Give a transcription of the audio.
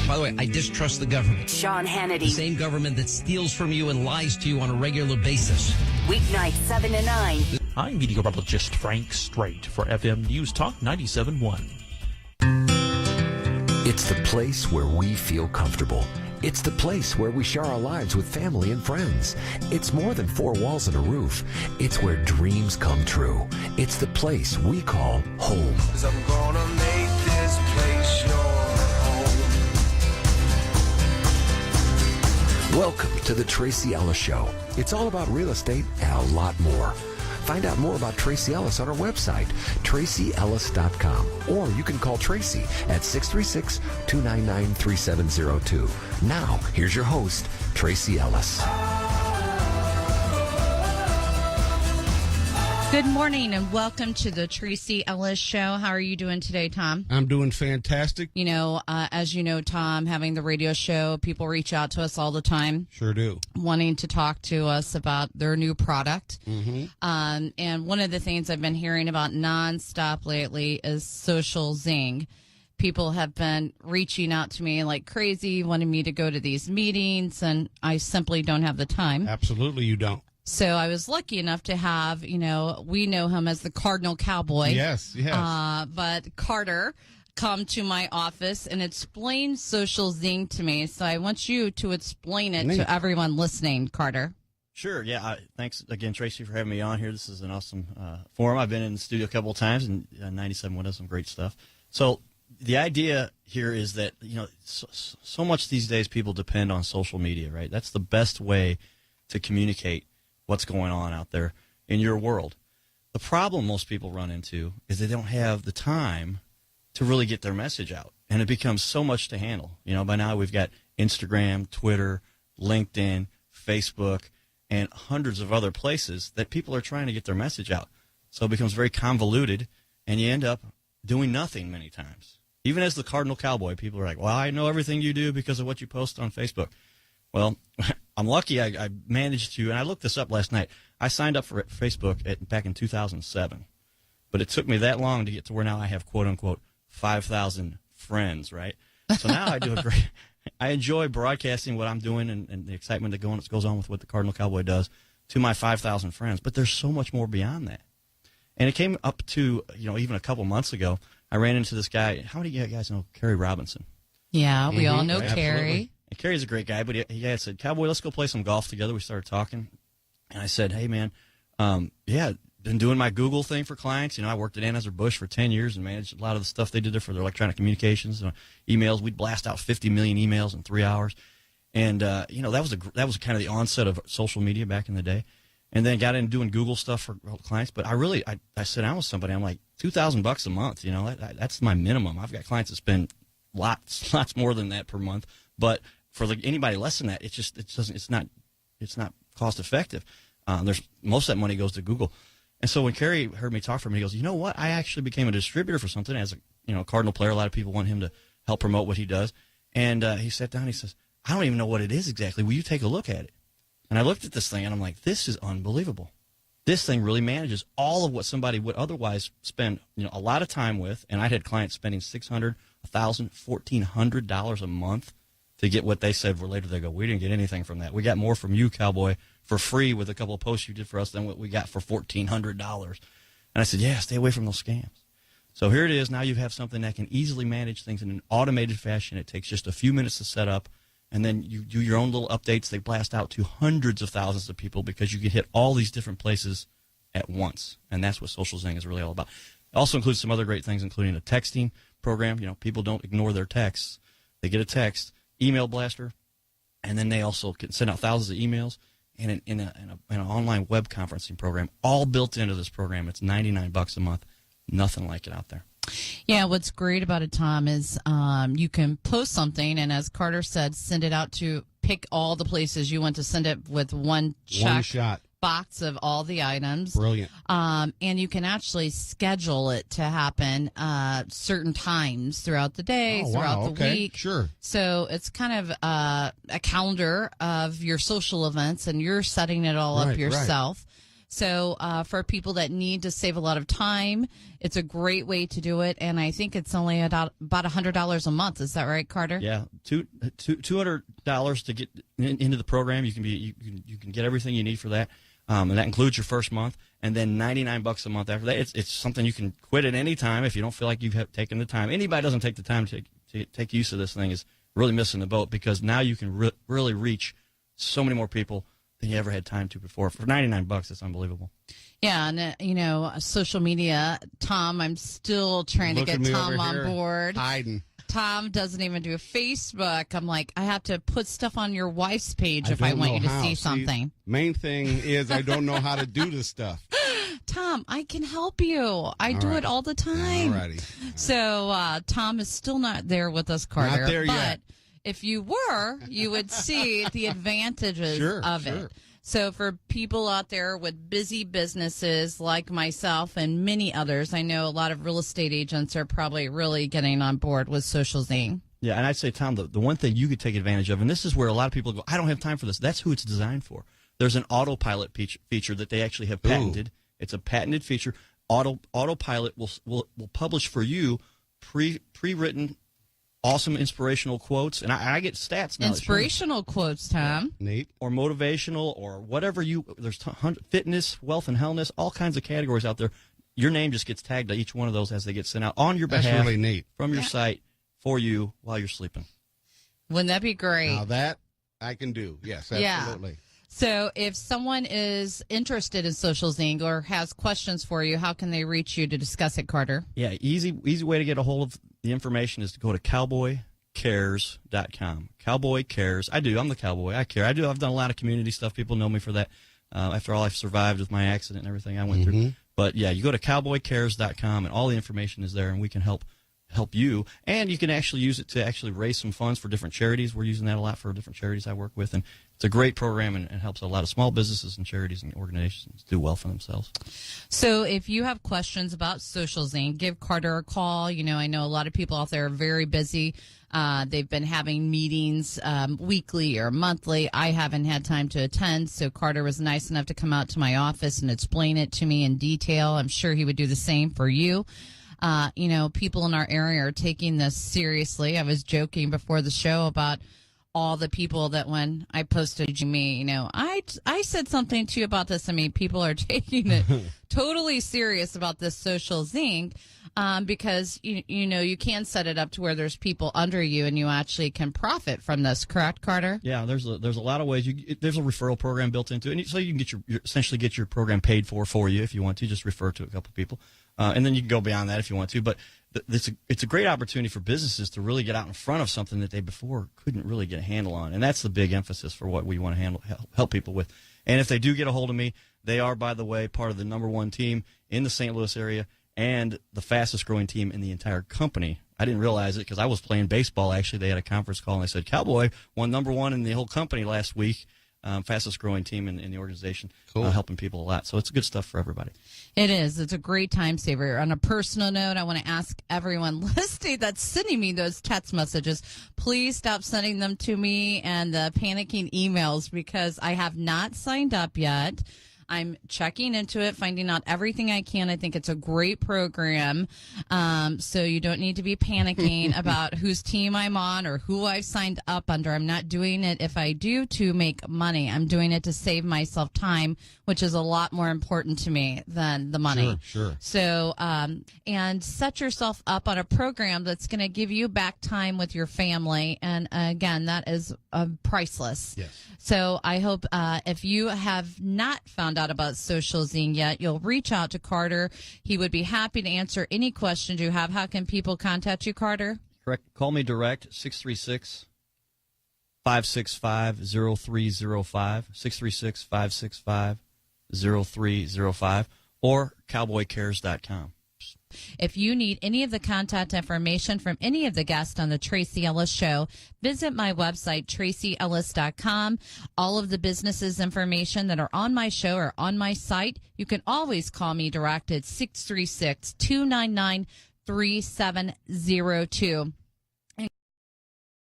By the way, I distrust the government. Sean Hannity. The same government that steals from you and lies to you on a regular basis. Weeknights 7 to 9. I'm meteorologist Frank Strait for FM News Talk 97.1. It's the place where we feel comfortable. It's the place where we share our lives with family and friends. It's more than four walls and a roof. It's where dreams come true. It's the place we call home. 'Cause I'm gonna make this place your home. Welcome to the Tracy Ellis Show. It's all about real estate and a lot more. Find out more about Tracy Ellis on our website, tracyellis.com. Or you can call Tracy at 636-299-3702. Now, here's your host, Tracy Ellis. Good morning and welcome to the Tracy Ellis Show. How are you doing today, Tom? I'm doing fantastic. You know, as you know, Tom, having the radio show, people reach out to us all the time. Sure do. Wanting to talk to us about their new product. Mm-hmm. And one of the things I've been hearing about nonstop lately is SocialZing. People have been reaching out to me like crazy, wanting me to go to these meetings, and I simply don't have the time. Absolutely you don't. So I was lucky enough to have, we know him as the Cardinal Cowboy. Yes. But Carter come to my office and explain SocialZing to me. So I want you to explain it to everyone listening, Carter. Sure. Yeah. Thanks again, Tracy, for having me on here. This is an awesome forum. I've been in the studio a couple of times, and 97.1 does some great stuff. So the idea here is that, so much these days people depend on social media, right? That's the best way to communicate what's going on out there in your world. The problem most people run into is they don't have the time to really get their message out, and it becomes so much to handle. By now we've got Instagram, Twitter, LinkedIn, Facebook, and hundreds of other places that people are trying to get their message out. So it becomes very convoluted, and you end up doing nothing many times. Even as the Cardinal Cowboy, people are like, well, I know everything you do because of what you post on Facebook. Well, I'm lucky I managed to, and I looked this up last night. I signed up for Facebook back in 2007, but it took me that long to get to where now I have, quote unquote, 5,000 friends, right? So now I enjoy broadcasting what I'm doing and the excitement that goes on with what the Cardinal Cowboy does to my 5,000 friends. But there's so much more beyond that. And it came up to, even a couple months ago, I ran into this guy. How many of you guys know Kerry Robinson? Yeah, we all know Kerry. And Kerry's a great guy, but he had said, Cowboy, let's go play some golf together. We started talking. And I said, hey, man, been doing my Google thing for clients. I worked at Anheuser-Busch for 10 years and managed a lot of the stuff they did there for their electronic communications, emails. We'd blast out 50 million emails in 3 hours. And, that was kind of the onset of social media back in the day. And then got into doing Google stuff for clients. But I sat down with somebody. I'm like, $2,000 a month, that's my minimum. I've got clients that spend lots more than that per month. But for anybody less than that, it's not cost effective. Most of that money goes to Google. And so when Kerry heard me talk from him, he goes, you know what? I actually became a distributor for something as a Cardinal player. A lot of people want him to help promote what he does. And he sat down and he says, I don't even know what it is exactly. Will you take a look at it? And I looked at this thing and I'm like, this is unbelievable. This thing really manages all of what somebody would otherwise spend a lot of time with. And I'd had clients spending $600, $1,000, $1,400 a month to get what they said. For later they go, we didn't get anything from that. We got more from you, Cowboy, for free with a couple of posts you did for us than what we got for $1,400. And I said, yeah, stay away from those scams. So here it is. Now you have something that can easily manage things in an automated fashion. It takes just a few minutes to set up, and then you do your own little updates. They blast out to hundreds of thousands of people because you can hit all these different places at once. And that's what SocialZing is really all about. It also includes some other great things, including a texting program. People don't ignore their texts. They get a text, email blaster, and then they also can send out thousands of emails and in an online web conferencing program, all built into this program. It's $99 a month. Nothing like it out there. Yeah, what's great about it, Tom, is you can post something, and as Carter said, send it out to pick all the places you want to send it with one shot box of all the items. Brilliant. And you can actually schedule it to happen certain times throughout the day, throughout the week. Sure. So it's kind of a calendar of your social events, and you're setting it all up yourself. Right. So for people that need to save a lot of time, it's a great way to do it. And I think it's only about $100 a month. Is that right, Carter? Yeah, $200 to get into the program. You can get everything you need for that, and that includes your first month. And then $99 a month after that. It's something you can quit at any time if you don't feel like you've taken the time. Anybody doesn't take the time to take use of this thing is really missing the boat, because now you can really reach so many more people than you ever had time to before. For $99, it's unbelievable. Yeah, and social media, Tom, I'm still trying to get Tom on board. Hiding. Tom doesn't even do Facebook. I'm like, I have to put stuff on your wife's page if I want you to see something. Main thing is I don't know how to do this stuff. Tom, I can help you. I do it all the time. Alrighty. So Tom is still not there with us, Carter. Not there yet. If you were, you would see the advantages of it. So for people out there with busy businesses like myself and many others, I know a lot of real estate agents are probably really getting on board with SocialZing. Yeah, and I'd say, Tom, the one thing you could take advantage of, and this is where a lot of people go, I don't have time for this. That's who it's designed for. There's an autopilot feature that they actually have patented. Ooh. It's a patented feature. Autopilot will publish for you pre-written awesome inspirational quotes, and I get stats now. Inspirational quotes, Tom. Neat. Or motivational, or whatever there's fitness, wealth, and wellness, all kinds of categories out there. Your name just gets tagged to each one of those as they get sent out on your behalf. That's really neat. From your site for you while you're sleeping. Wouldn't that be great? Now that I can do. Yes, absolutely. Yeah. So if someone is interested in SocialZing or has questions for you, how can they reach you to discuss it, Carter? Yeah, easy way to get a hold of the information is to go to cowboycares.com. Cowboy Cares. I'm the cowboy. I care. I've done a lot of community stuff. People know me for that. After all, I've survived with my accident and everything I went through. But yeah, you go to cowboycares.com and all the information is there, and we can help you. And you can actually use it to actually raise some funds for different charities. We're using that a lot for different charities I work with, and it's a great program and helps a lot of small businesses and charities and organizations do well for themselves. So if you have questions about SocialZing, give Carter a call. I know a lot of people out there are very busy. They've been having meetings weekly or monthly. I haven't had time to attend, so Carter was nice enough to come out to my office and explain it to me in detail. I'm sure he would do the same for you. People in our area are taking this seriously. I was joking before the show about all the people that when I posted me, I said something to you about this. I mean, people are taking it totally serious about this SocialZing because, you can set it up to where there's people under you and you actually can profit from this. Correct, Carter? Yeah, there's a lot of ways. There's a referral program built into it. And so you can essentially get your program paid for you if you want to. Just refer to a couple people. And then you can go beyond that if you want to. But it's a great opportunity for businesses to really get out in front of something that they before couldn't really get a handle on. And that's the big emphasis for what we want to help people with. And if they do get a hold of me, they are, by the way, part of the #1 team in the St. Louis area and the fastest growing team in the entire company. I didn't realize it because I was playing baseball. Actually, they had a conference call and they said, Cowboy won #1 in the whole company last week. Fastest growing team in the organization, helping people a lot. So it's good stuff for everybody. It is. It's a great time saver. On a personal note, I want to ask everyone listening that's sending me those text messages, please stop sending them to me and the panicking emails because I have not signed up yet. I'm checking into it, finding out everything I can. I think it's a great program. So you don't need to be panicking about whose team I'm on or who I've signed up under. I'm not doing it if I do to make money. I'm doing it to save myself time, which is a lot more important to me than the money. Sure. So, and set yourself up on a program that's going to give you back time with your family. And again, that is priceless. Yes. So I hope if you have not found out about SocialZing yet, you'll reach out to Carter. He would be happy to answer any questions you have. How can people contact you, Carter? Correct. Call me direct, 636-565-0305, 636-565-0305, or cowboycares.com. If you need any of the contact information from any of the guests on the Tracy Ellis Show, visit my website, tracyellis.com. All of the businesses information that are on my show are on my site. You can always call me direct at 636-299-3702.